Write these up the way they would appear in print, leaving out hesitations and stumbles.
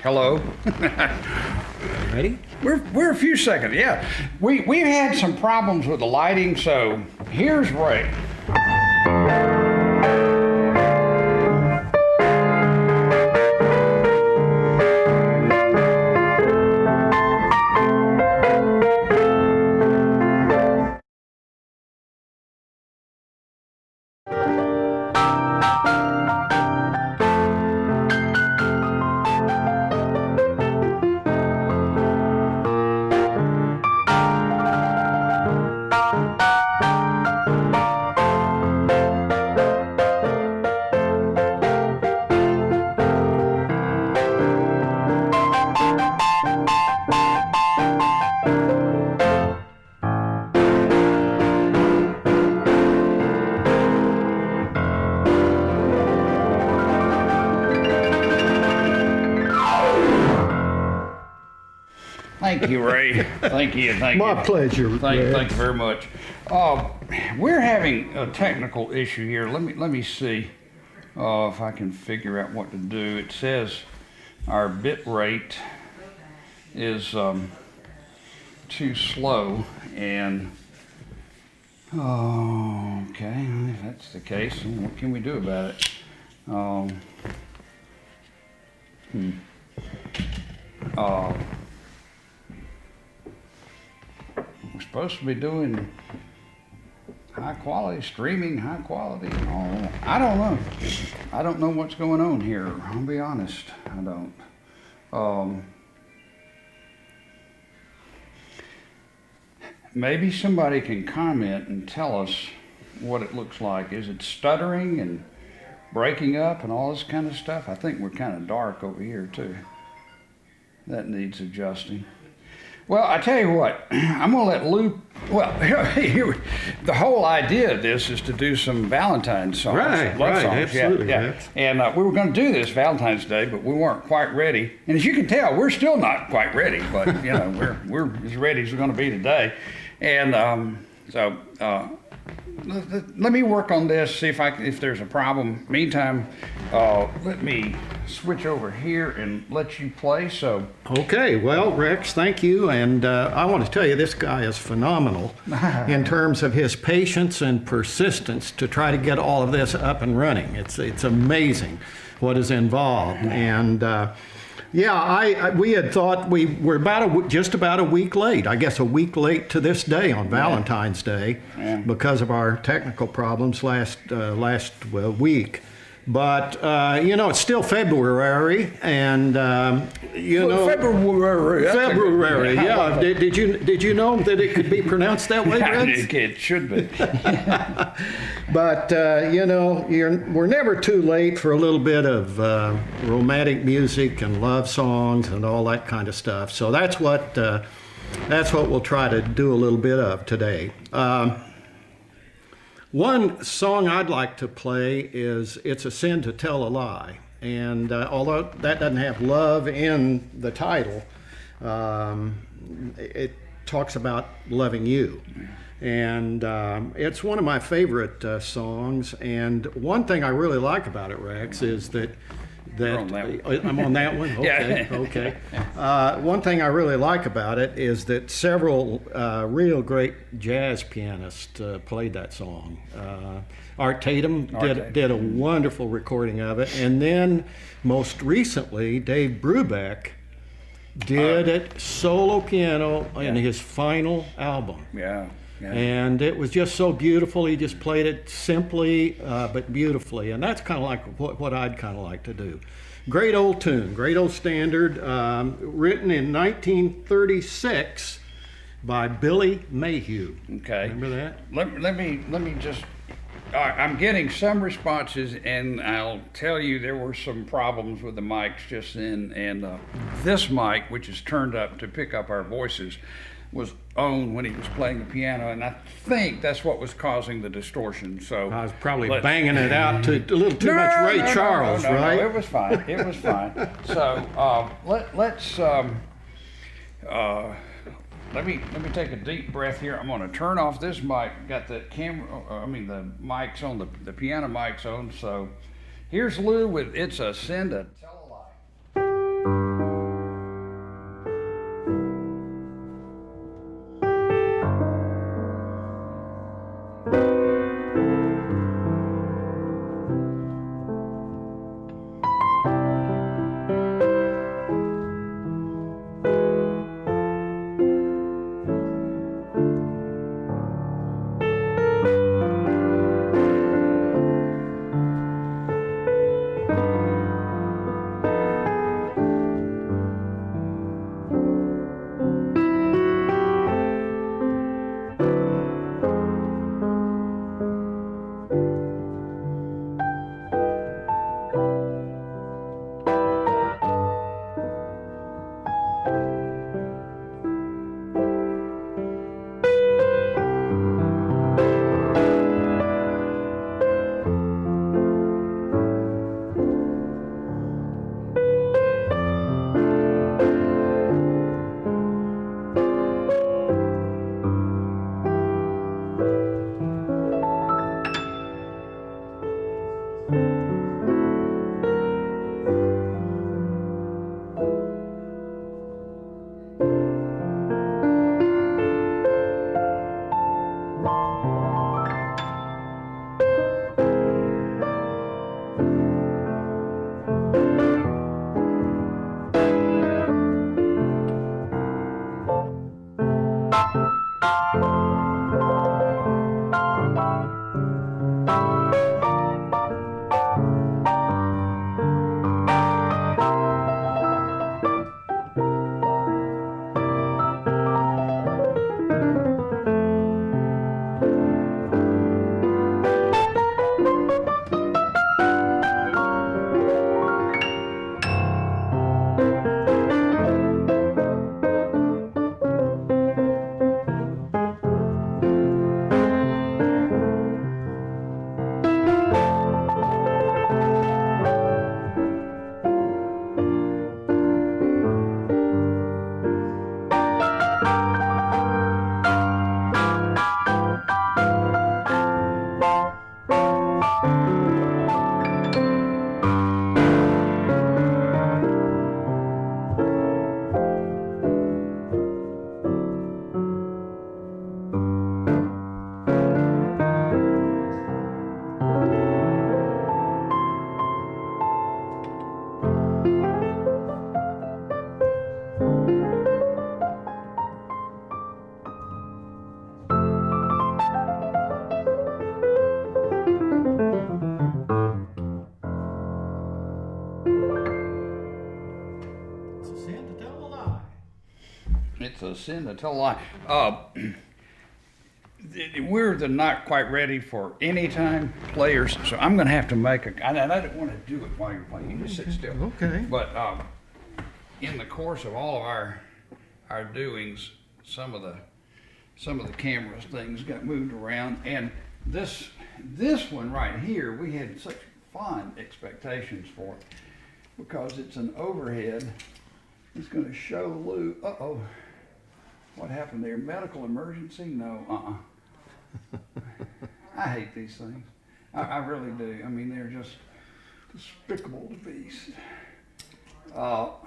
Hello. Ready? We're a few seconds. Yeah, we've had some problems with the lighting, so here's Ray. Thank you, Ray. Thank you. Thank you. My pleasure. Thank you very much. We're having a technical issue here. Let me see if I can figure out what to do. It says our bit rate is too slow, and okay, if that's the case, then what can we do about it? We're supposed to be doing high quality streaming, high quality and all that. I don't know. I don't know what's going on here. I'll be honest. I don't. Maybe somebody can comment and tell us what it looks like. Is it stuttering and breaking up and all this kind of stuff? I think we're kind of dark over here too. That needs adjusting. Well, I tell you what, I'm going to let Lew, well, the whole idea of this is to do some Valentine songs. Right, absolutely. Yeah. And we were going to do this Valentine's Day, but we weren't quite ready. And as you can tell, we're still not quite ready, but, you know, we're as ready as we're going to be today. And so let me work on this, see if there's a problem. Meantime, let me switch over here and let you play. So Okay, well, Rex, thank you. And I want to tell you, this guy is phenomenal in terms of his patience and persistence to try to get all of this up and running. It's amazing what is involved. And yeah, we had thought we were just about a week late. I guess a week late to this day on Valentine's Day because of our technical problems last week. But you know, it's still February, and you know, February. Yeah. Did you know that it could be pronounced that way, Rex? It should be. But you know, we're never too late for a little bit of romantic music and love songs and all that kind of stuff. So that's what we'll try to do a little bit of today. One song I'd like to play is "It's a Sin to Tell a Lie," and although that doesn't have love in the title, it talks about loving you. And it's one of my favorite songs. And one thing I really like about it, Rex, is that I'm on that one? Okay, okay. One thing I really like about it is that several real great jazz pianists played that song. Art Tatum did a wonderful recording of it. And then most recently, Dave Brubeck did it solo piano in his final album. Yeah. And it was just so beautiful. He just played it simply but beautifully, and that's kind of like what I'd kind of like to do. Great old tune, great old standard, written in 1936 by Billy Mayhew. Okay. Remember that? Let me just. I'm getting some responses, and I'll tell you there were some problems with the mics just then. And this mic, which is turned up to pick up our voices, was on when he was playing the piano, and I think that's what was causing the distortion. So I was probably banging it out to a little too much Ray Charles, right? No, it was fine. It was fine. So let's let me take a deep breath here. I'm going to turn off this mic. Got the camera. The mics on the piano mics on. So here's Lew with "It's a Sin to Tell a Lie." to sin to tell a lie. We're the not quite ready for any time players, so I'm going to have to make a. And I don't want to do it while you're playing. You just sit still. Okay. But in the course of all of our doings, some of the cameras things got moved around, and this one right here we had such fond expectations for it because it's an overhead. It's going to show Lew. Uh-oh. What happened there? Medical emergency? No. I hate these things. I really do. I mean, they're just despicable to beast. Now,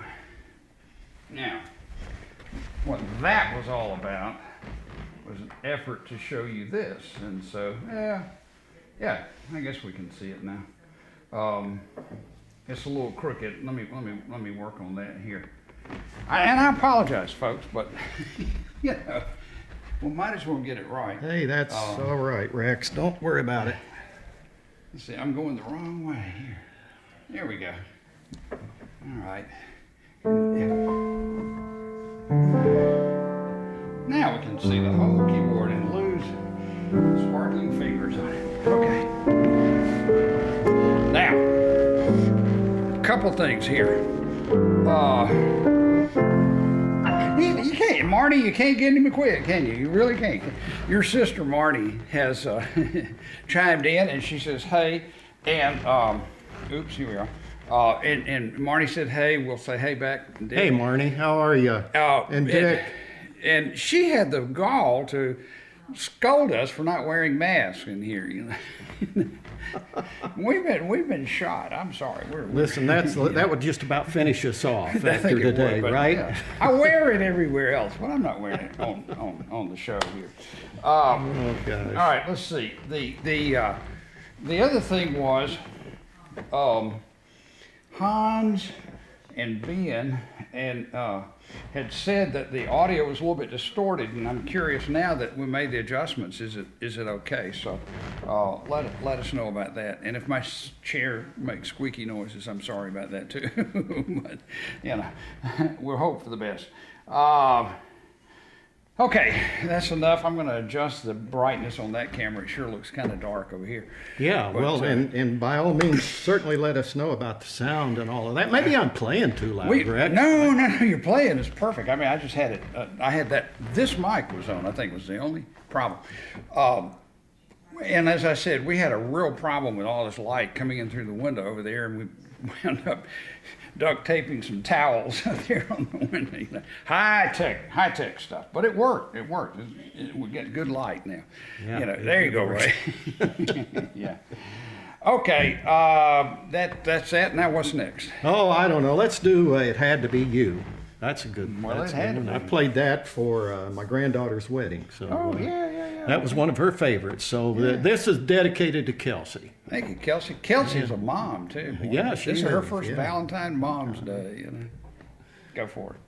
what that was all about was an effort to show you this, and so yeah, I guess we can see it now. It's a little crooked. Let me work on that here. And I apologize, folks, but you know, we might as well get it right. Hey, that's all right, Rex. Don't worry about it. Let's see, I'm going the wrong way here. There we go. All right. Now we can see the whole keyboard and Lew's sparkling fingers on it. Okay. Now, a couple things here. You can't, Marty, you can't get him to quit, can you? You really can't. Your sister Marty has chimed in and she says, hey, and, oops, here we are. And Marty said, hey, we'll say hey back. Dick. Hey, Marty, how are you? And Dick. And she had the gall to scold us for not wearing masks in here, you know. We've been shot. I'm sorry. Listen, that would just about finish us off after today, right? Yeah. I wear it everywhere else, but I'm not wearing it on the show here. Oh gosh. All right, let's see. The other thing was Hans and Ben had said that the audio was a little bit distorted, and I'm curious now that we made the adjustments. Is it okay? So let us know about that. And if my chair makes squeaky noises, I'm sorry about that too. But you know, we'll hope for the best. Okay, that's enough. I'm going to adjust the brightness on that camera. It sure looks kind of dark over here. Yeah, but, well, and by all means, certainly let us know about the sound and all of that. Maybe I'm playing too loud, Rex. No, you're playing is perfect. I mean, I just had it. I had that. This mic was on. I think was the only problem. And as I said, we had a real problem with all this light coming in through the window over there, and we wound up duct taping some towels out there on the window. You know, high tech stuff, but it worked. We get good light now. Yeah, you know, there you go, Ray. Yeah. Okay, that's that. Now what's next? Oh, I don't know. Let's do It Had to Be You. That's a good one. Well, it had to be. I played that for my granddaughter's wedding. So Yeah. that was one of her favorites. So this is dedicated to Kelsey. Thank you, Kelsey. Kelsey is a mom too. Boy. Yeah, she This is her is, first yeah. Valentine Mom's Day. You know, go for it.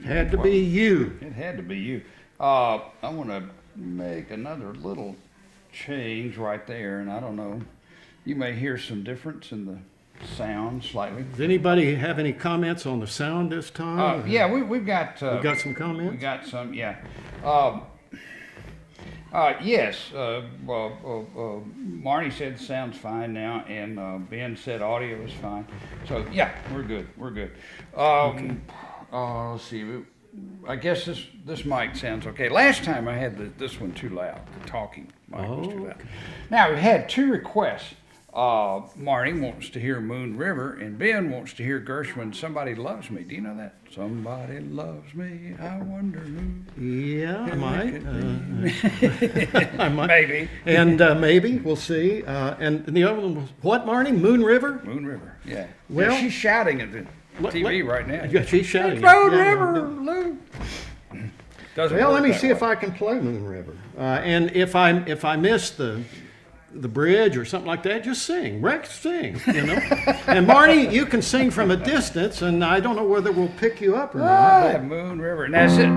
Had to be you. It had to be you. I want to make another little change right there, and I don't know. You may hear some difference in the sound slightly. Does anybody have any comments on the sound this time? Yeah, we've got. We got some comments? We got some, yeah. Yes, Marty said sounds fine now, and Ben said audio is fine. So, yeah, we're good. Okay. Let's see. I guess this mic sounds okay. Last time I had this one too loud. The talking mic was too loud. Okay. Now, we've had 2 requests. Marty wants to hear Moon River, and Ben wants to hear Gershwin, Somebody Loves Me. Do you know that? Somebody loves me, I wonder who. Yeah, I might. I might. Maybe. And maybe, we'll see. And the other one was, what, Marty? Moon River? Moon River, yeah. Well, she's shouting at the TV right now. Yeah, she's shouting. Moon River, Lou. Well, let me see if I can play Moon River. And if I miss the bridge or something like that, just sing. Rex, sing, you know. And Marty, you can sing from a distance, and I don't know whether we'll pick you up or not. But Moon River, and that's it.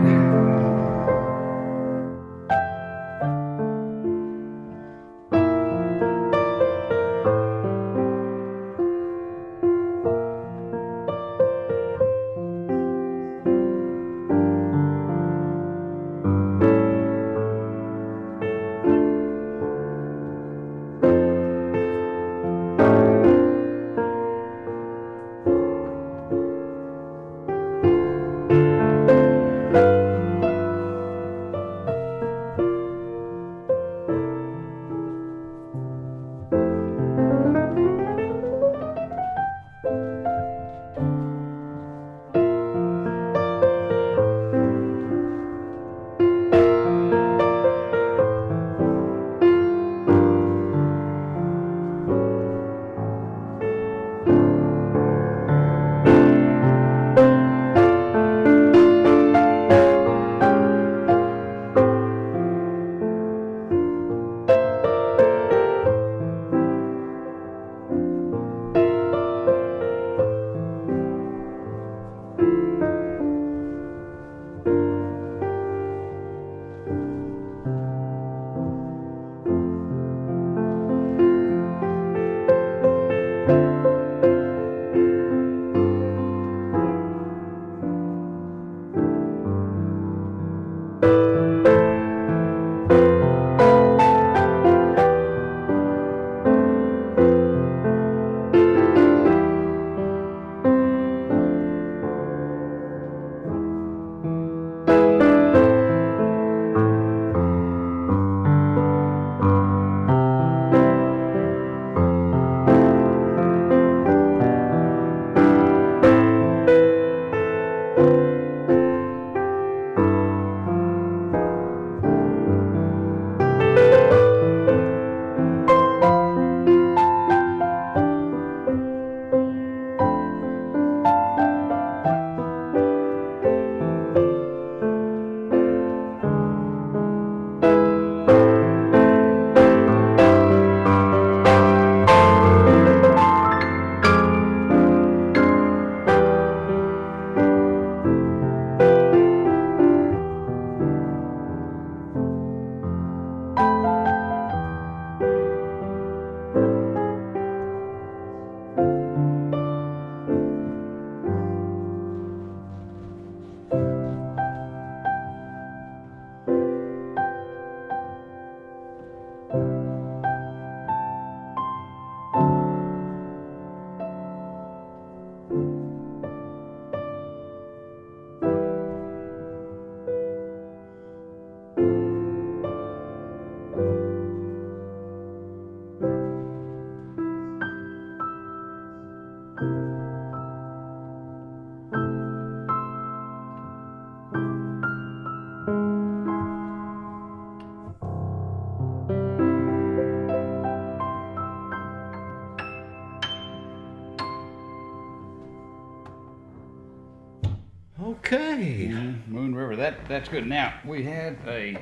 Okay. Moon River, that's good. Now, we had a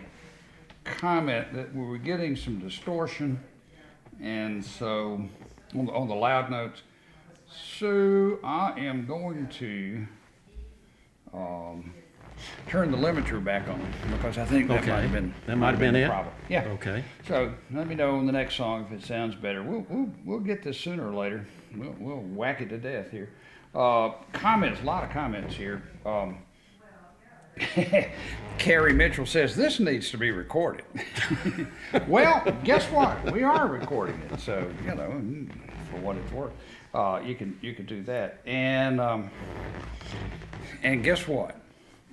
comment that we were getting some distortion, and so on the loud notes. So I am going to turn the limiter back on because I think that Okay. might have been That might have been the it? problem. Yeah. Okay. So let me know in the next song if it sounds better. We'll get this sooner or later. We'll whack it to death here. Comments, a lot of comments here. Carrie Mitchell says this needs to be recorded. Well, guess what? We are recording it, so you know, for what it's worth, you can do that. And guess what?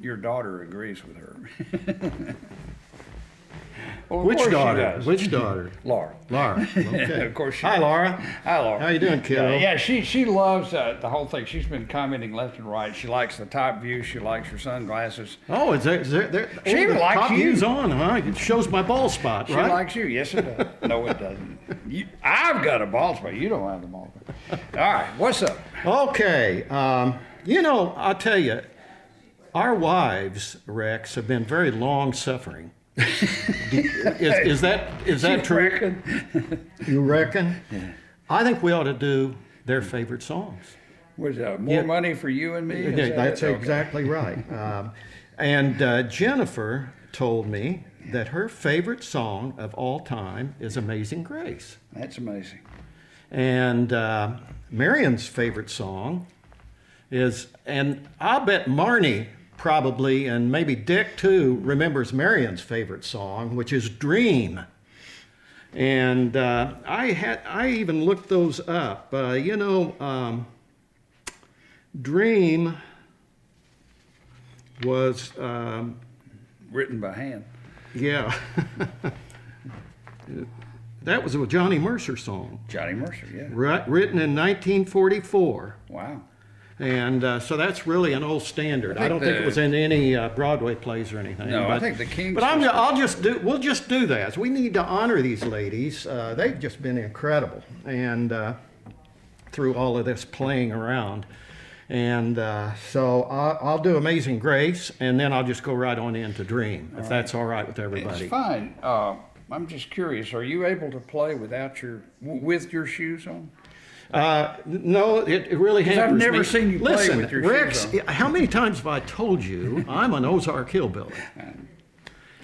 Your daughter agrees with her. Well, of Which course she daughter? does. Which daughter? Laura. Laura. Okay. Of course she Hi, does. Laura. Hi, Laura. How you doing, kiddo? Yeah, she loves the whole thing. She's been commenting left and right. She likes the top view. She likes your sunglasses. Oh, is there She even the likes top you. view's on, huh? It shows my ball spot, She right? likes you. Yes, it does. No, it doesn't. I've got a bald spot. You don't have the bald spot. All right, what's up? Okay. You know, I'll tell you, our wives, Rex, have been very long-suffering. Is that true? Reckon? You reckon? Yeah. I think we ought to do their favorite songs. Was more money for you and me? Is Yeah, that that's it? Okay. exactly right. And Jennifer told me that her favorite song of all time is Amazing Grace. That's amazing. And Marion's favorite song is, and I'll bet Marnie probably, and maybe Dick too, remembers Marion's favorite song, which is Dream. And I even looked those up. Dream was Written by hand. yeah. That was a Johnny Mercer song, Johnny Mercer, yeah. written in 1944. Wow. And so that's really an old standard. I don't think it was in any Broadway plays or anything. No, I but, think the Kings. But we'll just do that. We need to honor these ladies. They've just been incredible, and through all of this playing around. And so I'll do Amazing Grace, and then I'll just go right on into Dream, if that's all right with everybody. It's fine. I'm just curious. Are you able to play with your shoes on? No, it really hampers I've never me. seen you play Listen, with your Rex, shoes on. how many times have I told you I'm an Ozark hillbilly?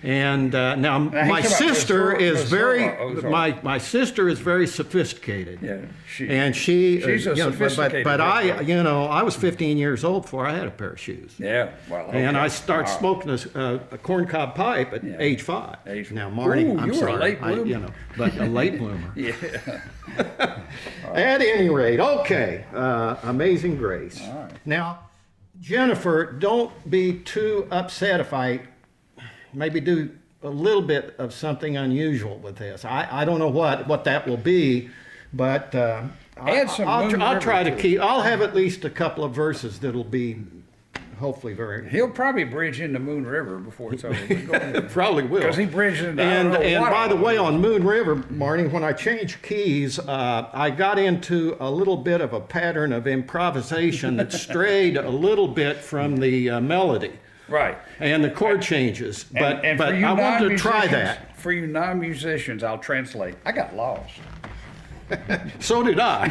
And now my talking about sister is very Ozark. my sister is very sophisticated. Yeah, she's a sophisticated But I hillbilly. I was 15 years old before I had a pair of shoes. Yeah, well, okay. And I started All right. smoking a corncob pipe at age 5. Now, Marty, Ooh, I'm you were a sorry, late bloomer. but a late bloomer. Yeah. At any rate, okay, Amazing Grace. All right. Now, Jennifer, don't be too upset if I maybe do a little bit of something unusual with this. I don't know what that will be, but Add some Moon I'll River try to to it. keep. I'll have at least a couple of verses that'll be hopefully very. He'll probably bridge into Moon River before it's over. Go ahead. Probably will. Because he bridged into And Idaho. by the way, on Moon River, Marnie, when I changed keys, I got into a little bit of a pattern of improvisation that strayed a little bit from the melody Right. and the chord changes. But And but for you I wanted to non-musicians- try that. For you non-musicians, I'll translate. I got lost. So did I.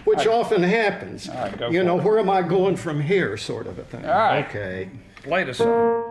Which often happens. All right, go You for know, it. where am I going from here, sort of a thing. All right. Okay. Play the song.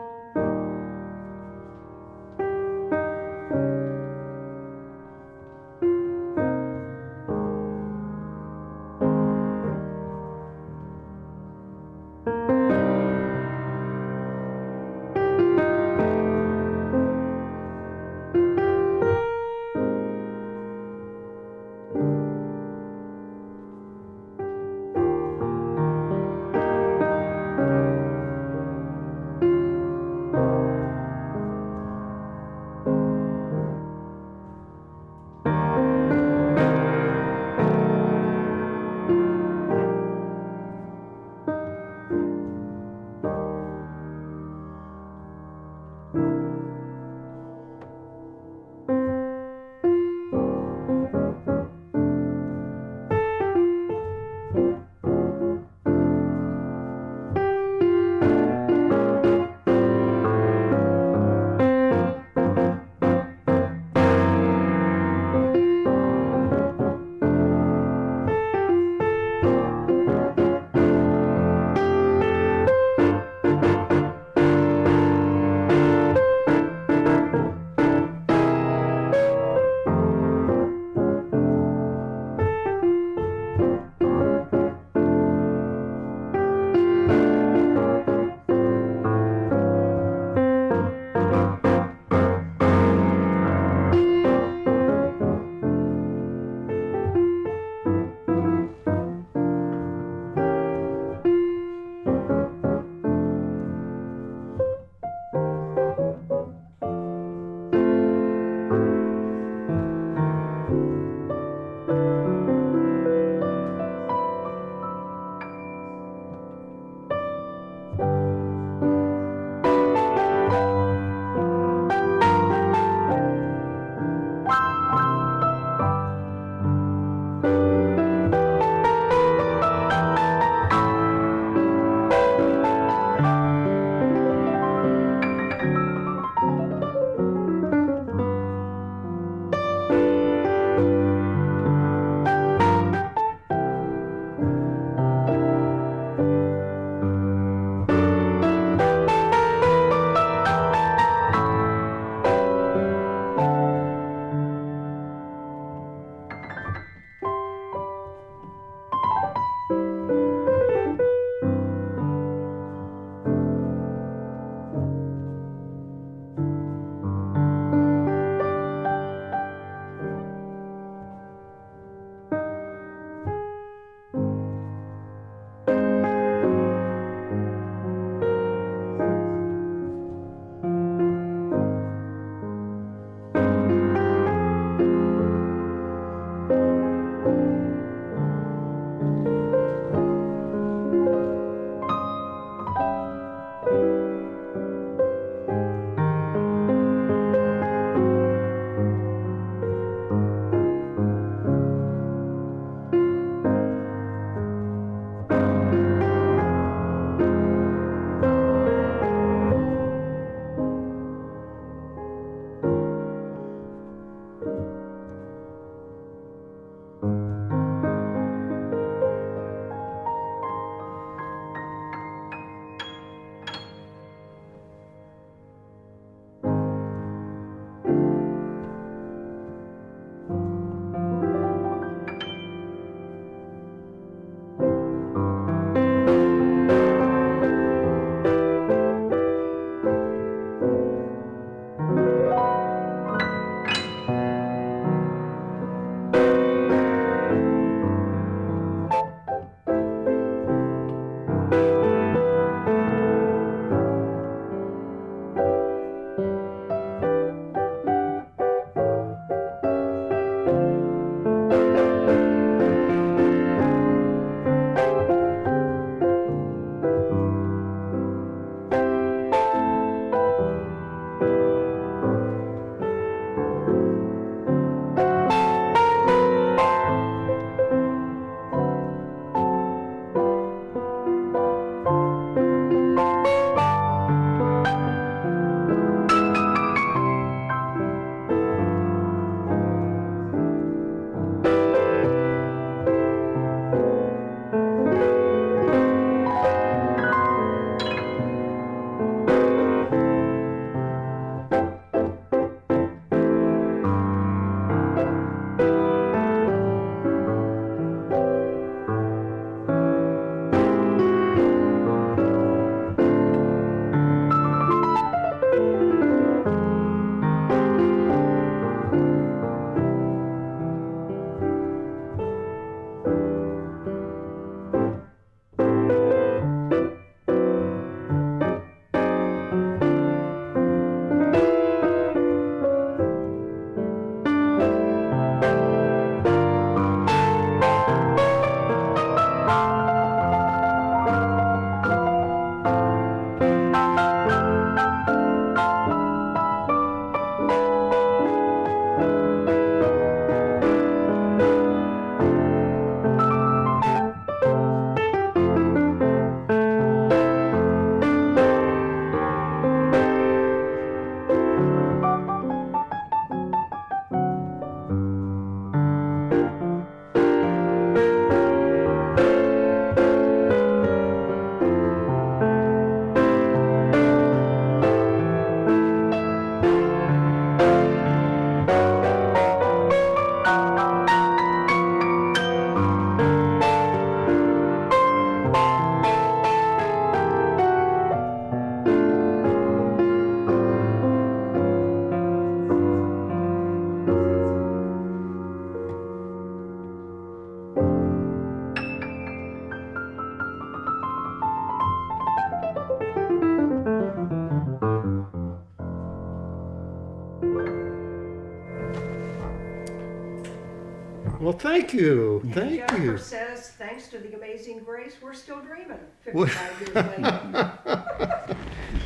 thank you. Thank Jennifer you. says, thanks to the amazing grace, we're still dreaming 55 years later.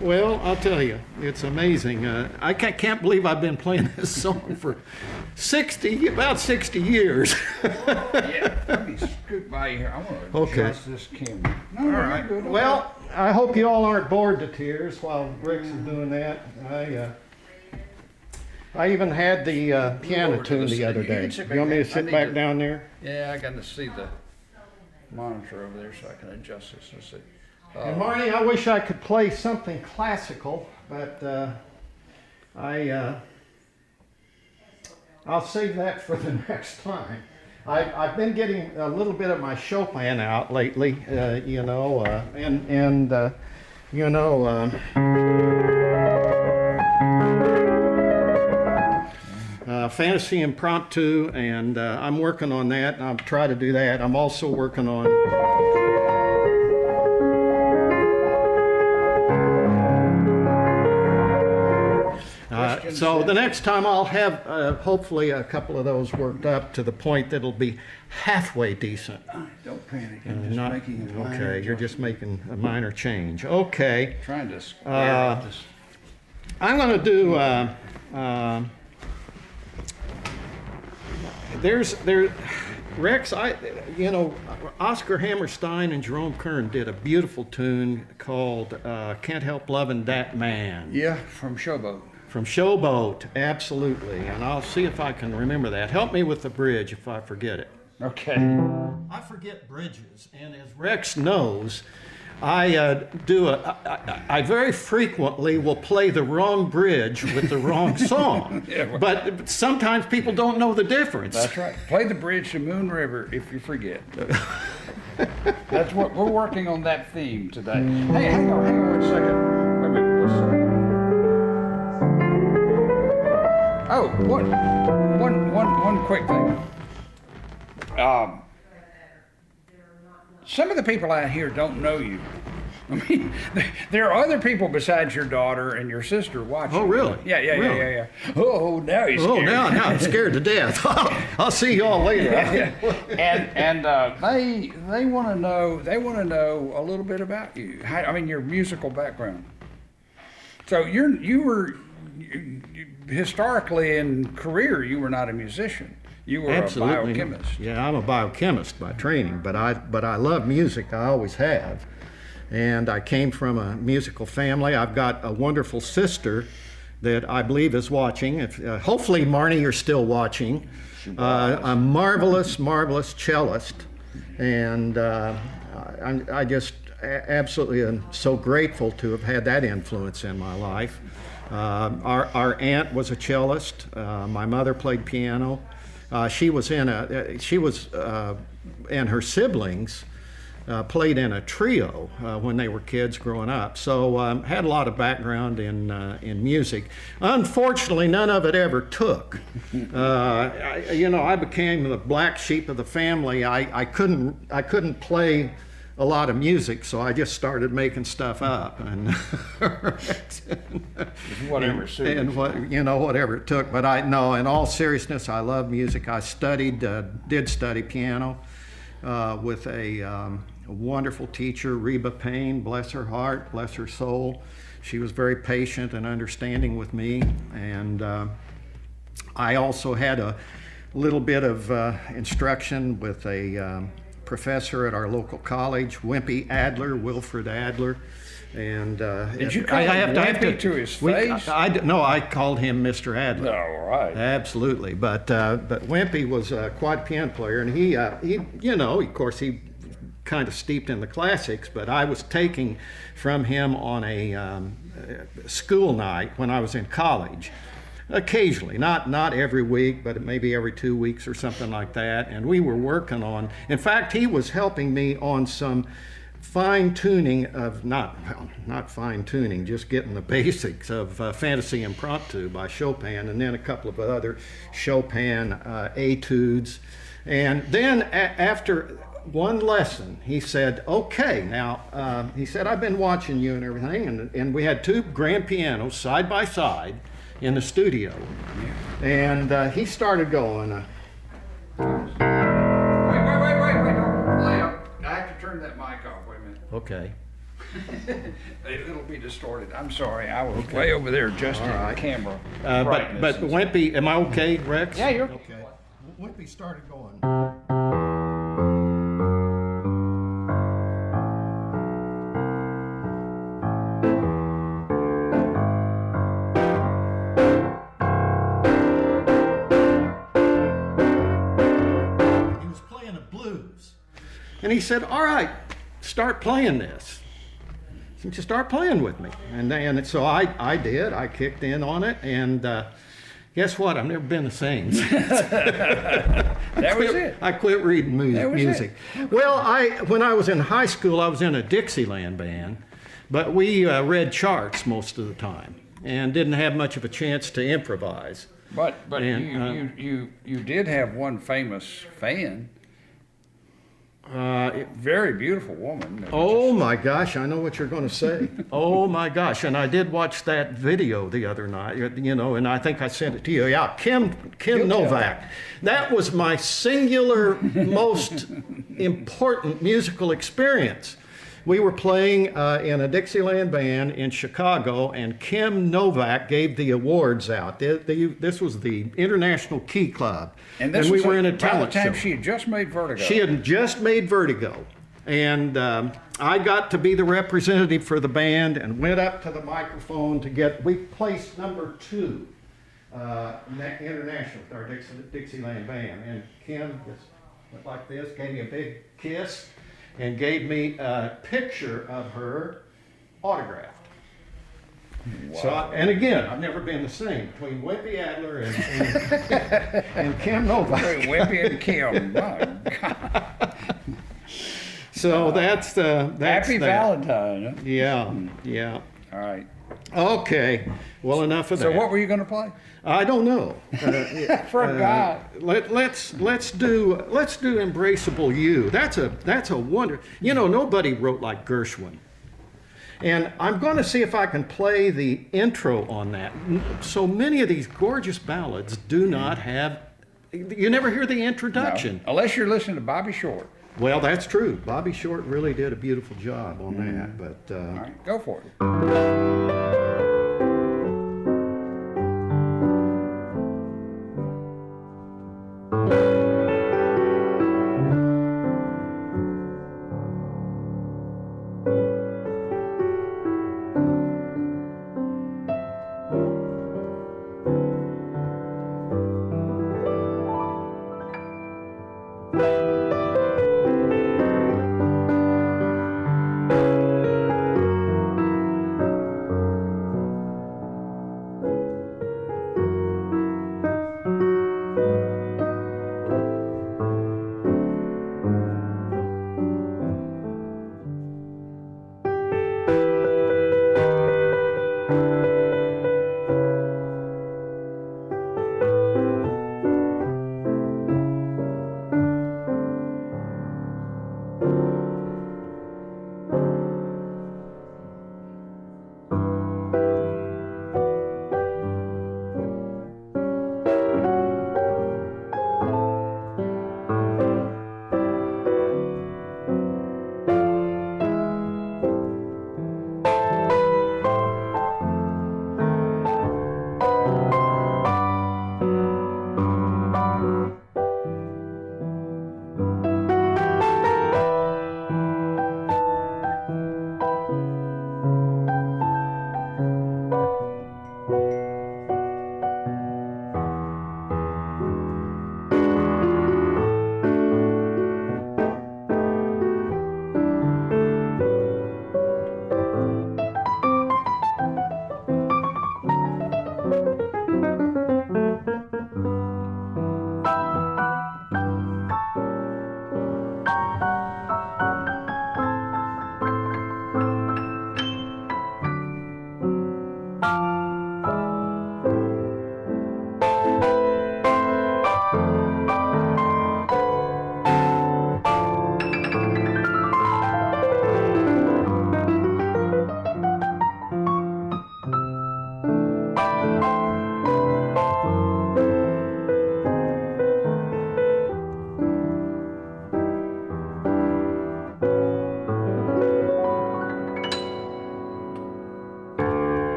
Well, I'll tell you, it's amazing. I can't believe I've been playing this song for about 60 years. Yeah, let me scoot by here. I want to Okay. adjust this camera. No, All no, right. you're good. Well, I hope you all aren't bored to tears while Rick's is doing that. I even had the piano over to tuned the the other side. You day. can sit You want me to back. I sit need back to- down there? Yeah, I got to see the monitor over there so I can adjust this. Let's see. And Marnie, I wish I could play something classical, but I'll save that for the next time. I've been getting a little bit of my Chopin out lately, Fantasy Impromptu, and I'm working on that. I'll try to do that. I'm also working on so the next time I'll have hopefully a couple of those worked up to the point that it'll be halfway decent. Don't panic. I'm just making a minor Okay, you're just making a minor change. Okay, trying to square up this. I'm going to do. Rex, Oscar Hammerstein and Jerome Kern did a beautiful tune called "Can't Help Loving That Man." Yeah, from Showboat. From Showboat, absolutely. And I'll see if I can remember that. Help me with the bridge if I forget it. Okay. I forget bridges, and as Rex knows, I very frequently will play the wrong bridge with the wrong song. Yeah, well. But sometimes people don't know the difference. That's right. Play the bridge to Moon River if you forget. That's what we're working on, that theme today. Hey, hang on 1 second. Wait a minute. Oh, one quick thing. Some of the people out here don't know you. I mean, there are other people besides your daughter and your sister watching. Oh, really? Yeah. Really? Oh, now he's scared. Oh, now I'm scared to death. I'll see you all later. And they want to know a little bit about you. Your musical background. So you were historically in career, you were not a musician. You were Absolutely. a biochemist. Yeah, I'm a biochemist by training, but I love music. I always have. And I came from a musical family. I've got a wonderful sister that I believe is watching. Hopefully, Marnie, you're still watching. A marvelous, marvelous cellist. And I just absolutely am so grateful to have had that influence in my life. Our aunt was a cellist. My mother played piano. She and her siblings played in a trio when they were kids growing up. So had a lot of background in music. Unfortunately, none of it ever took. I became the black sheep of the family. I couldn't play a lot of music, so I just started making stuff up and Whatever suited. and whatever it took. But in all seriousness, I love music. I did study piano with a wonderful teacher, Reba Payne, bless her heart, bless her soul. She was very patient and understanding with me, and I also had a little bit of instruction with a professor at our local college, Wilfred Adler, and Did you call him Wimpy to his face? No, I called him Mr. Adler. All right. Absolutely, but Wimpy was quite a piano player, and he of course he kind of steeped in the classics, but I was taking from him on a school night when I was in college. Occasionally, not every week, but maybe every 2 weeks or something like that. And we were working on, in fact, he was helping me on some fine tuning of, not fine tuning, just getting the basics of Fantasy Impromptu by Chopin, and then a couple of other Chopin etudes. And then after one lesson, he said, okay, now, he said, I've been watching you and everything, and we had two grand pianos side by side in the studio, and he started going Okay. It'll be distorted. I'm sorry. I was way over there adjusting All right. the camera. But brightness and stuff. Wimpy, am I okay, Rex? Yeah, you're Okay. Wimpy started going. He was playing a blues. And he said, all right, start playing this. You start playing with me. And so I did. I kicked in on it. And guess what? I've never been the same. That was it. I quit reading That was music. Well, when I was in high school, I was in a Dixieland band, but we read charts most of the time and didn't have much of a chance to improvise. But And, you did have one famous fan. Very beautiful woman. that Oh my gosh, I know what you're going to say. Oh my gosh, and I did watch that video the other night, you know, and I think I sent it to you. Yeah, Kim Novak. That was my singular most important musical experience. We were playing in a Dixieland band in Chicago, and Kim Novak gave the awards out. This was the International Key Club, And this we was were in a about the talent time show. she had just made Vertigo. She had just made Vertigo, and I got to be the representative for the band and went up to the microphone we placed number 2 international with our Dixieland band, and Kim just went like this, gave me a big kiss, and gave me a picture of her autographed. Wow. So, and again, I've never been the same between Wimpy Adler and Kim Novak. Wimpy and Kim. My God. So that's Happy that. Valentine. Huh? Yeah. All right. Okay. Well, enough of that. So what were you going to play? I don't know. Forgot. Let's do Embraceable You. That's a wonder. You know, nobody wrote like Gershwin. And I'm going to see if I can play the intro on that. So many of these gorgeous ballads do not have. You never hear the introduction. No, unless you're listening to Bobby Short. Well, that's true. Bobby Short really did a beautiful job on that. But All right, go for it.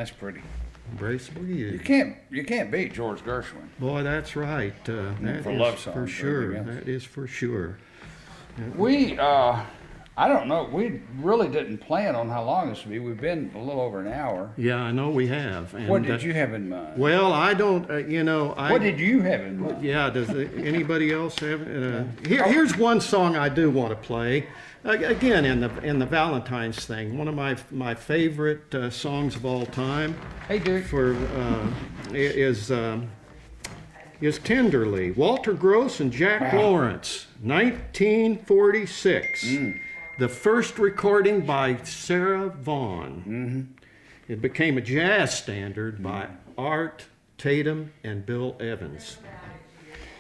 That's pretty. Embraceable You You. can't beat George Gershwin. Boy, that's right. That For is love songs for or sure. anything else. That is for sure. We, I don't know, we really didn't plan on how long this would be. We've been a little over an hour. Yeah, I know we have. And, What did you have in mind? Well, I don't. What did you have in mind? Yeah. Does anybody else have? Here's one song I do want to play. Again, in the Valentine's thing, one of my favorite songs of all time. Hey, Duke. Is Tenderly. Walter Gross and Jack Lawrence, 1946. The first recording by Sarah Vaughan. It became a jazz standard by Art Tatum and Bill Evans.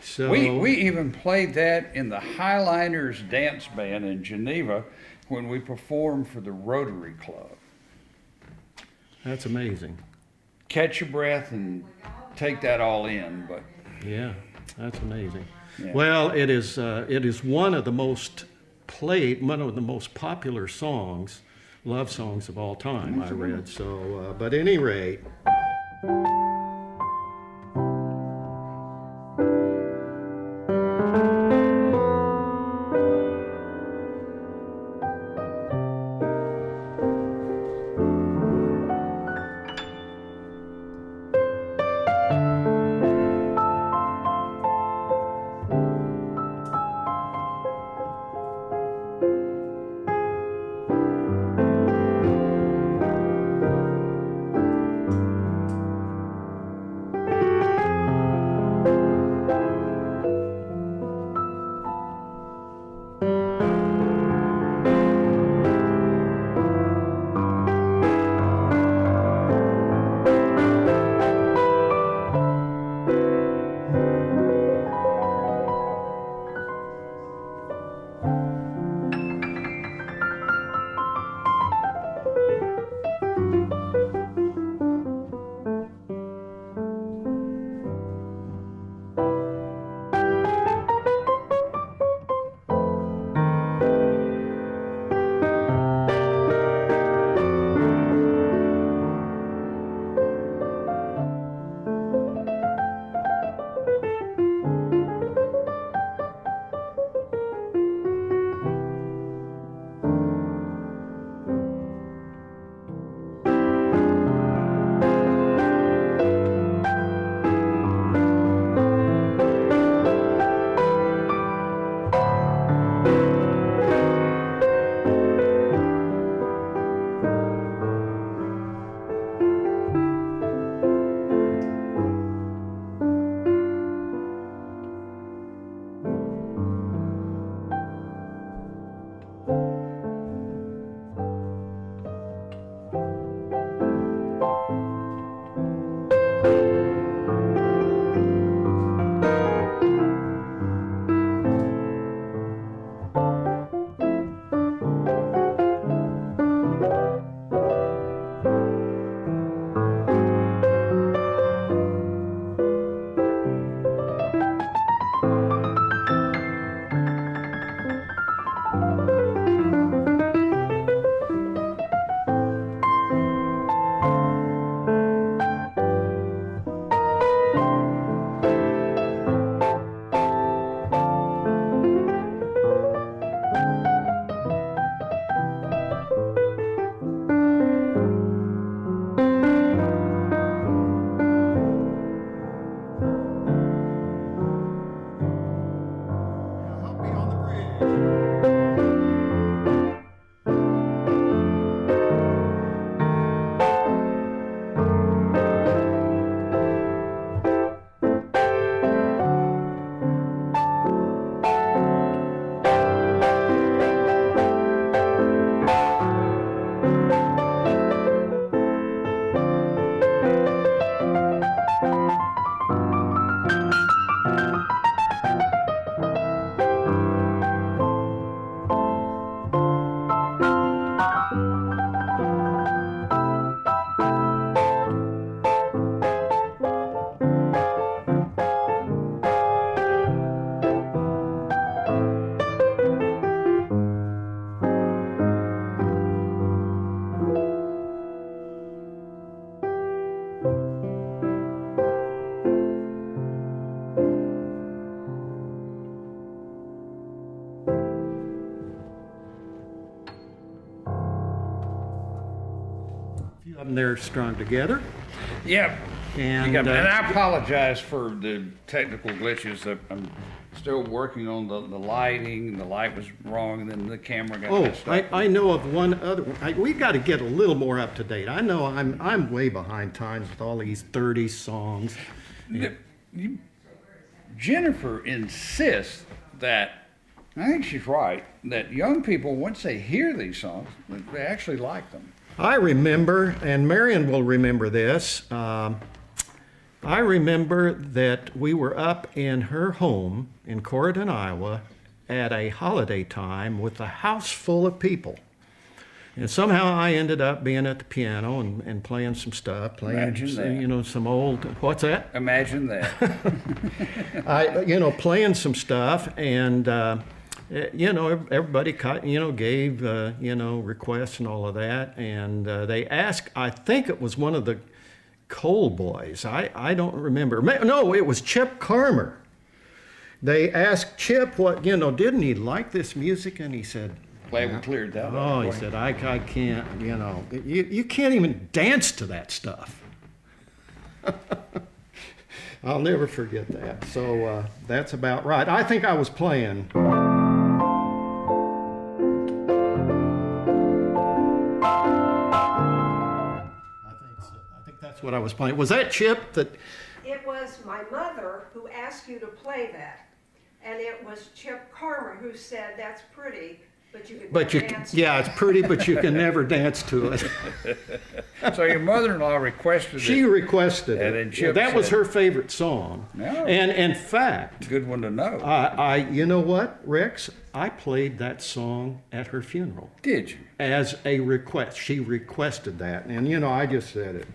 So We even played that in the Highliners Dance Band in Geneva when we performed for the Rotary Club. that's amazing. Catch your breath and take that all in, but Yeah, that's amazing. Yeah. Well, it is one of the most played, one of the most popular songs, love songs of all time, I read. So, but at any rate. They're strung together. Yeah. And, And I apologize for the technical glitches. I'm still working on the lighting. The light was wrong, and then the camera got messed up. I know of one other one. We got to get a little more up to date. I know I'm way behind times with all these 30 songs. Jennifer insists that, I think she's right, that young people, once they hear these songs, they actually like them. I remember, and Marion will remember this, I remember that we were up in her home in Corydon, Iowa, at a holiday time with a house full of people. And somehow I ended up being at the piano and playing some stuff, some old, what's that? Imagine that. Playing some stuff, and everybody gave requests and all of that, and they asked. I think it was one of the Cole boys. I don't remember. No, it was Chip Carmer. They asked Chip didn't he like this music, and he said, Glad we cleared that up. Oh, he said, I can't, you can't even dance to that stuff. I'll never forget that. So that's about right. I think I was playing. I think that's what I was playing. Was that Chip that? It was my mother who asked you to play that. And it was Chip Carmer who said, that's pretty. But you can dance. Yeah, it's pretty, but you can never dance to it. So your mother-in-law requested it. She requested it. And then Chip that was said, her favorite song. No. And in fact, good one to know. You know what, Rex? I played that song at her funeral. Did you? As a request. She requested that, and I just said it.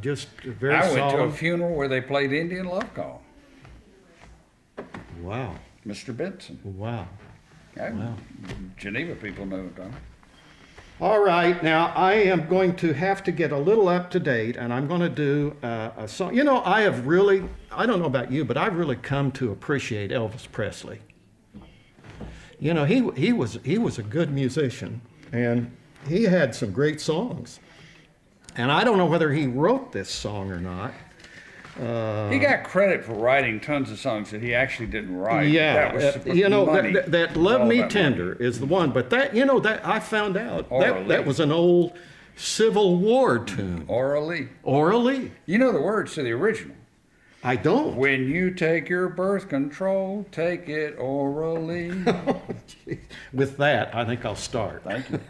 Just very I went solemn. to a funeral where they played Indian Love Call. Wow. Mr. Benson. Wow. Wow. Geneva people know it, don't they? All right. Now, I am going to have to get a little up to date, and I'm going to do a song. I don't know about you, but I've really come to appreciate Elvis Presley. He was a good musician, and he had some great songs. And I don't know whether he wrote this song or not. He got credit for writing tons of songs that he actually didn't write. Yeah, that was that "Love Me Tender" is the one. But that I found out that was an old Civil War tune. Orally. Orally. You know the words to the original. I don't. When you take your birth control, take it orally. With that, I think I'll start. Thank you.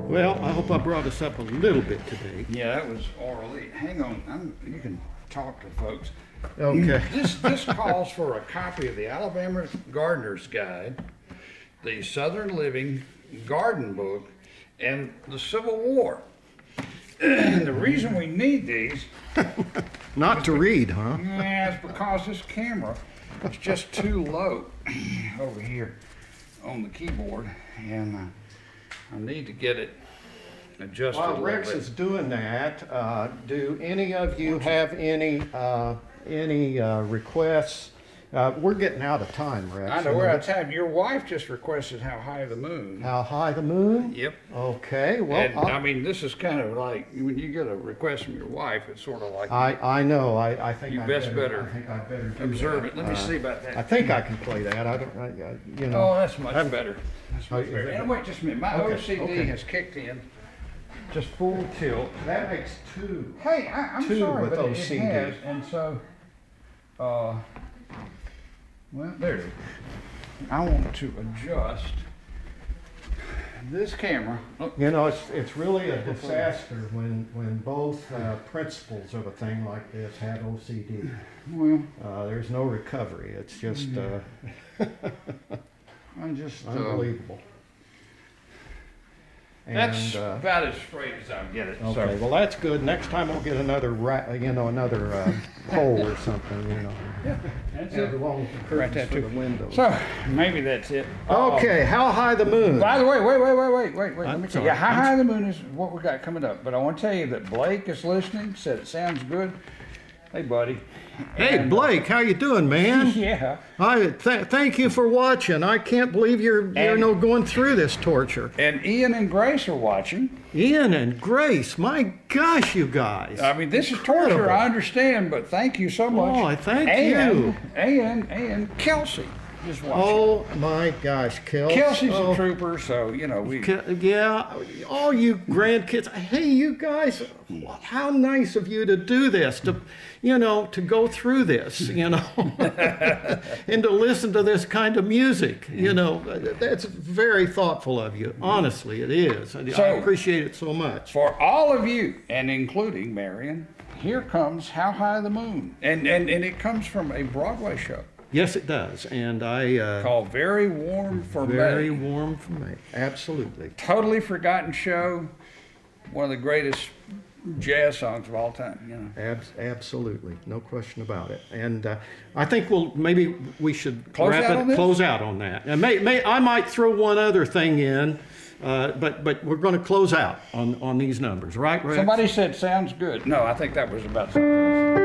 Well, I hope I brought us up a little bit today. Yeah, that was orally. Hang on, you can talk to folks. Okay. This calls for a copy of the Alabama Gardener's Guide, the Southern Living Garden Book, and the Civil War. And the reason we need these, Not to read, huh? yeah, is because this camera is just too low over here on the keyboard, and I need to get it adjusted a While little Rex bit. is doing that, do any of you have any requests? We're getting out of time, Rex. I know we're out of time. Your wife just requested How High the Moon. How high the moon? Yep. Okay, well, And I mean, this is kind of like when you get a request from your wife, it's sort of like I know. I think You I best better I think I better do observe that. it. Let me see about that. I think I can play that. I don't. You know. Oh, that's much better. That's much is better. it- And wait just a minute. My Okay, OCD okay. has kicked in. Just full tilt. That makes two. Hey, I'm Two sorry, with but it OCD. has, and so, well, there it is. I want to adjust this camera. Look, You know, it's really a disaster when both principals of a thing like this had OCD. well, There's no recovery. It's just I just, unbelievable. that's And, about as straight as I'll get it. okay, well that's good. Next time we'll get another another pole or something. You know, That's have it. along with the Right curtains there for too. the windows. So, maybe that's it. Okay, how high the moon? By the way, wait. Let I'm me tell sorry. you, How High the Moon is what we got coming up. But I want to tell you that Blake is listening, said it sounds good. Hey, buddy. Hey, And, Blake, how you doing, man? Yeah. Thank you for watching. I can't believe you're And- no going through this torture. And Ian and Grace are watching. Ian and Grace, my gosh, you guys. I mean, this is Incredible. torture, I understand, but thank you so much. Oh, I thank and, you. And Kelsey is watching. Oh my gosh, Kelsey's oh, a trooper, so, you know, we... Yeah, all you grandkids. Hey, you guys, how nice of you to do this, to go through this, and to listen to this kind of music. That's very thoughtful of you. Honestly, it is. I So- appreciate it so much. For all of you, and including Marion, here comes How High the Moon. And it comes from a Broadway show Yes, it does, and I called Very Warm for very May. warm for me. Absolutely. Totally forgotten show. One of the greatest jazz songs of all time, you know. Absolutely, no question about it. And I think maybe we should Close out on this? close out on that. And I might throw one other thing in, but we're going to close out on these numbers, right, Rex? Somebody said sounds good. No, I think that was about something else.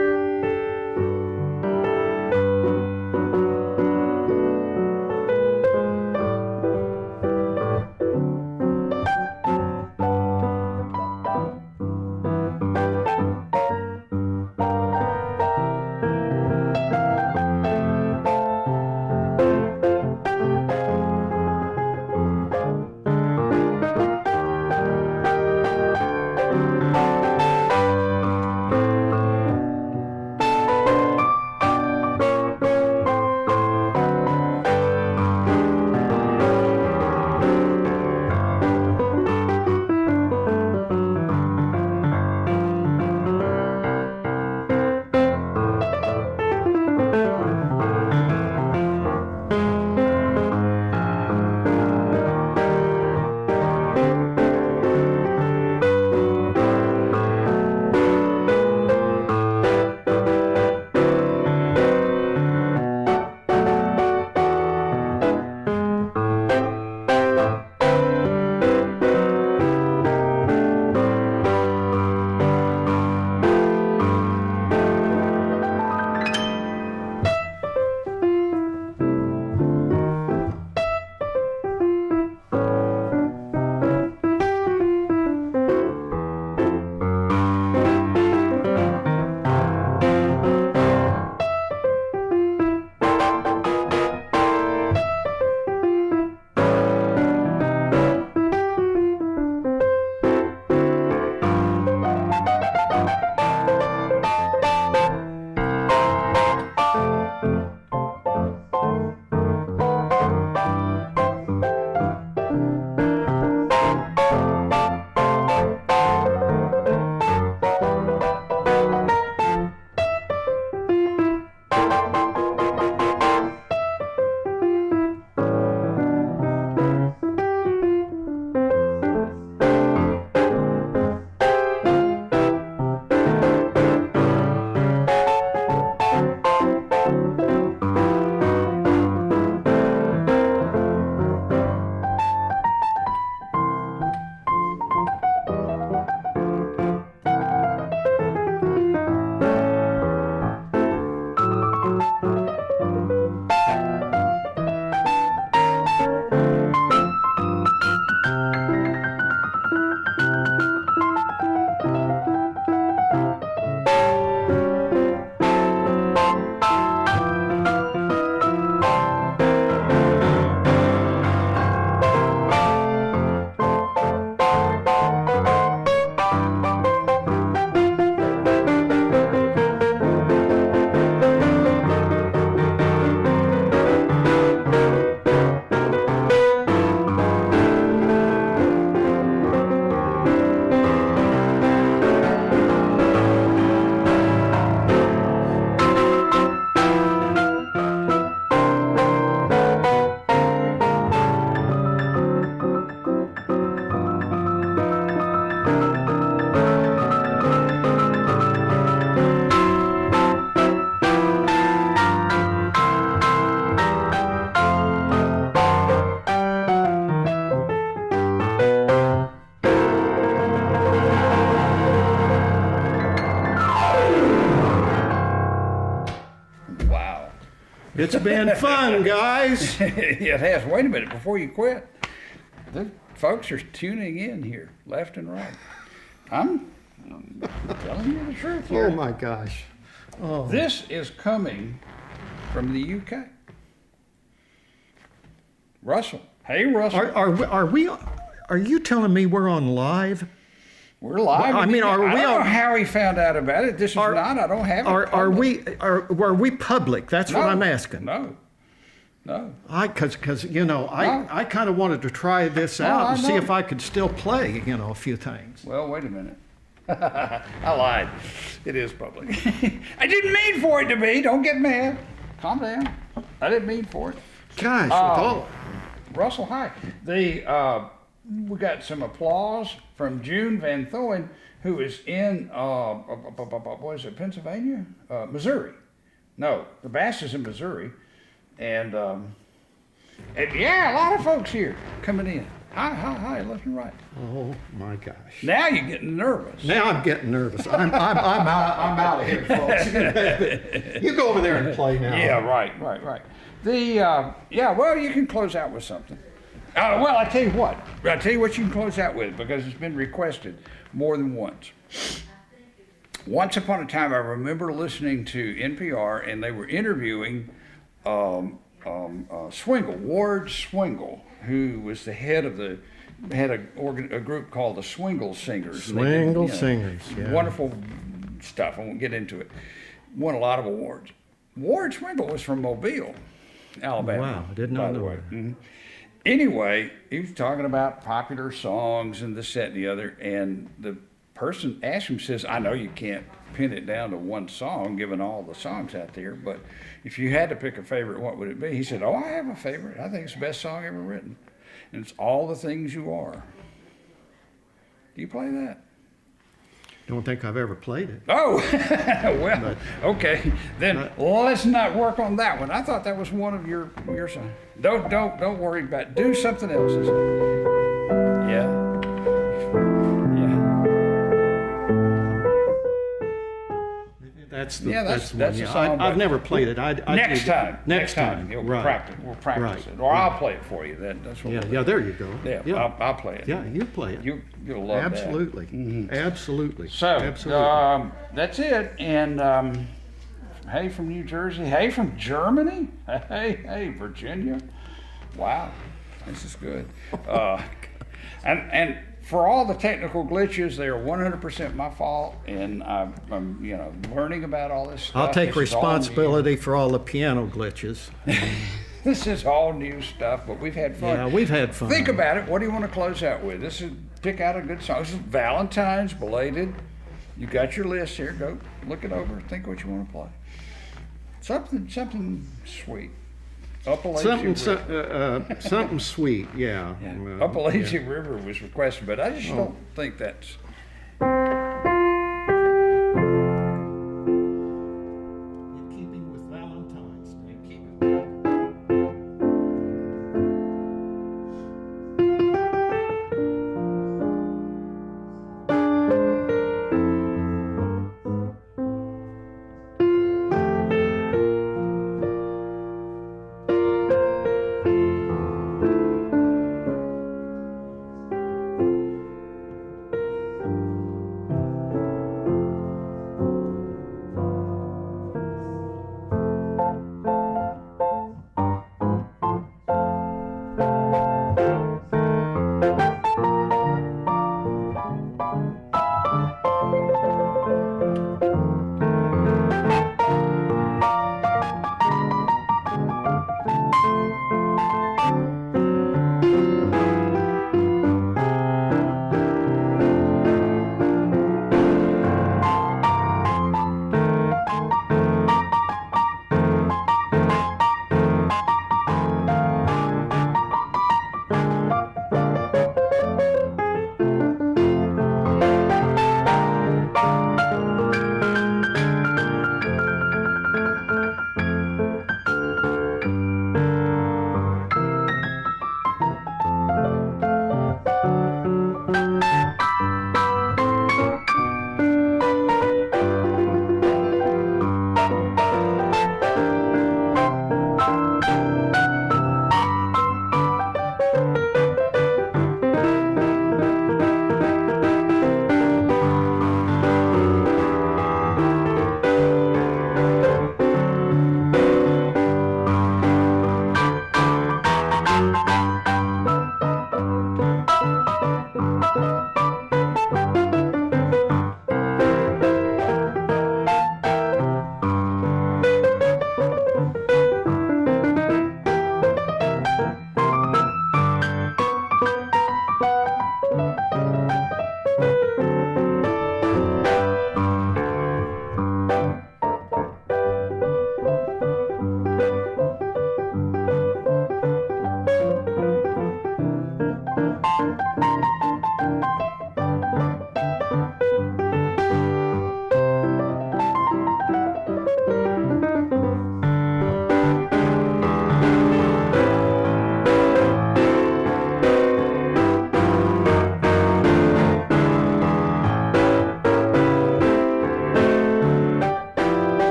It's been fun, guys. It has. Wait a minute before you quit. The folks are tuning in here, left and right. I'm telling you the truth here. Oh my gosh. Oh. This is coming from the UK. Russell. Hey, Russell. Are you telling me we're on live? We're live. I mean, I don't know on, how he found out about it. This is not. I don't have it. Are we public? That's what I'm asking. No. Because I kind of wanted to try this out and see if I could still play, a few things. Well, wait a minute. I lied. It is public. I didn't mean for it to be. Don't get mad. Calm down. I didn't mean for it. Gosh, Russell, hi. We got some applause from June Van Thoen, who is in what is it, Pennsylvania? Missouri. No, the Bass is in Missouri. And yeah, a lot of folks here coming in. Hi, left and right. Oh my gosh! Now you're getting nervous. Now I'm getting nervous. I'm out of here, folks. You go over there and play now. Yeah, right. Well, you can close out with something. Well, I tell you what. I tell you what you can close out with, because it's been requested more than once. Once upon a time, I remember listening to NPR, and they were interviewing Swingle, Ward Swingle, who was the head of a group called the Swingle Singers. Swingle Singers, yeah. Wonderful stuff. I won't get into it. Won a lot of awards. Ward Swingle was from Mobile, Alabama. Wow, I did not know that. Mm-hmm. Anyway, he was talking about popular songs and this, that, and the other, and the person asked him, says, I know you can't pin it down to one song, given all the songs out there, but if you had to pick a favorite, what would it be? He said, I have a favorite. I think it's the best song ever written, and it's All the Things You Are. Do you play that? Don't think I've ever played it. Oh, well, okay. Then let's not work on that one. I thought that was one of your songs. Don't worry about it. Do something else. Yeah. That's the that's song. I've never played it. Next time. We'll Right. practice it. Or I'll play it for you. That's what Yeah, there you go. Yeah. I'll play it. Yeah, you play it. You'll love Absolutely. that. Mm-hmm. Absolutely. So, Absolutely. that's it. And hey from New Jersey. Hey from Germany. Hey, Virginia. Wow, this is good. And for all the technical glitches, they are 100% my fault, and I'm learning about all this stuff. I'll take responsibility for all the piano glitches. This is all new stuff, but we've had fun. Yeah, we've had fun. Think about it. What do you want to close out with? Pick out a good song. This is Valentine's, Belated. You got your list here. Go look it over. Think what you want to play. Something sweet. Something sweet, yeah. Appalachian River was requested, but I just don't think that's. In keeping with Valentine's Day.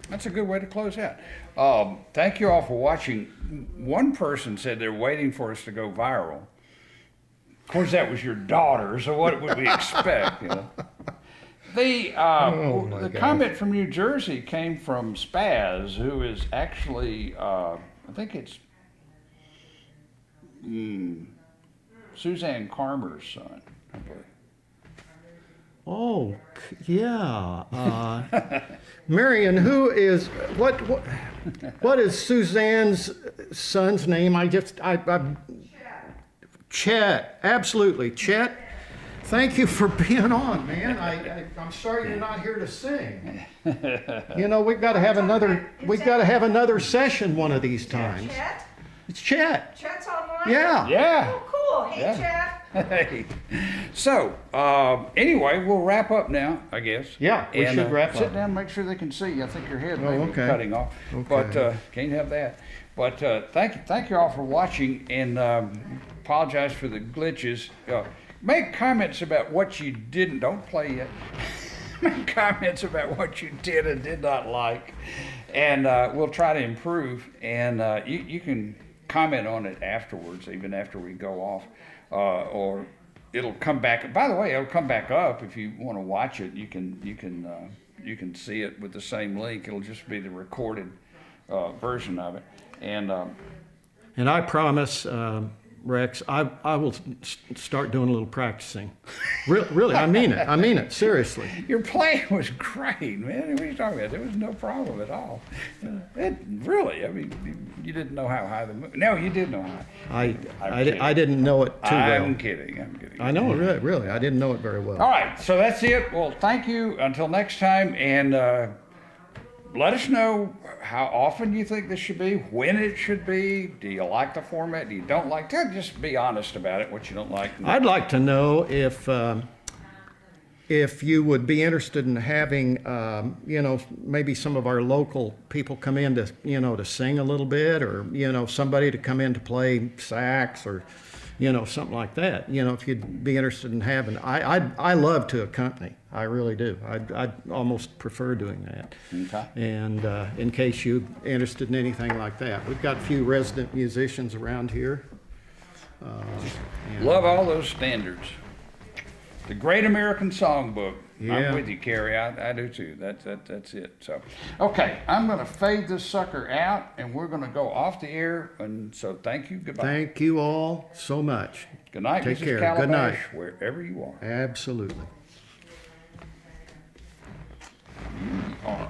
That's a good way to close out. Thank you all for watching. One person said they're waiting for us to go viral. Of course, that was your daughter, so what would we expect? You know? The gosh. comment from New Jersey came from Spaz, who is actually, I think it's Suzanne Carmer's son, I believe. Oh, yeah. Marion, what is Suzanne's son's name? Chet, absolutely. Chet, thank you for being on, man. I'm sorry you're not here to sing. You know, we've got to have another session one of these times. Chet? It's Chet. Chet's online? Yeah. Yeah. Oh, cool. Hey, Yeah. Chet. Hey. So, anyway, we'll wrap up now, I guess. Yeah, we should wrap Sit up. down and make sure they can see you. I think your head may be okay. cutting off. Okay. But can't have that. But thank you all for watching, and apologize for the glitches. Make comments about what you didn't, don't play yet. Make comments about what you did and did not like. And we'll try to improve. And you can comment on it afterwards, even after we go off. Or it'll come back. By the way, it'll come back up if you want to watch it. You can see it with the same link. It'll just be the recorded version of it. And I promise, Rex, I will start doing a little practicing. Really, I mean it. I mean it, seriously. your playing was great, man. What are you talking about? There was no problem at all. Really, I mean, you didn't know how high the moon. No, you did know high. I didn't know it too well. I'm kidding. I know, really. I didn't know it very well. All right, so that's it. Well, thank you. Until next time, and let us know how often you think this should be, when it should be. Do you like the format? Do you don't like it? Just be honest about it, what you don't like. I'd like to know if you would be interested in having, maybe some of our local people come in to, to sing a little bit, or, somebody to come in to play sax, or, something like that. If you'd be interested in having, I love to accompany. I really do. I'd almost prefer doing that. Okay. And in case you're interested in anything like that, we've got a few resident musicians around here. Love all those standards. The Great American Songbook. Yeah. I'm with you, Carrie. I do too. That's it. So, okay, I'm going to fade this sucker out, and we're going to go off the air. And so, thank you. Goodbye. Thank you all so much. Good night, Take Mrs. care. Calabash, Good night. wherever you are. Absolutely. You are.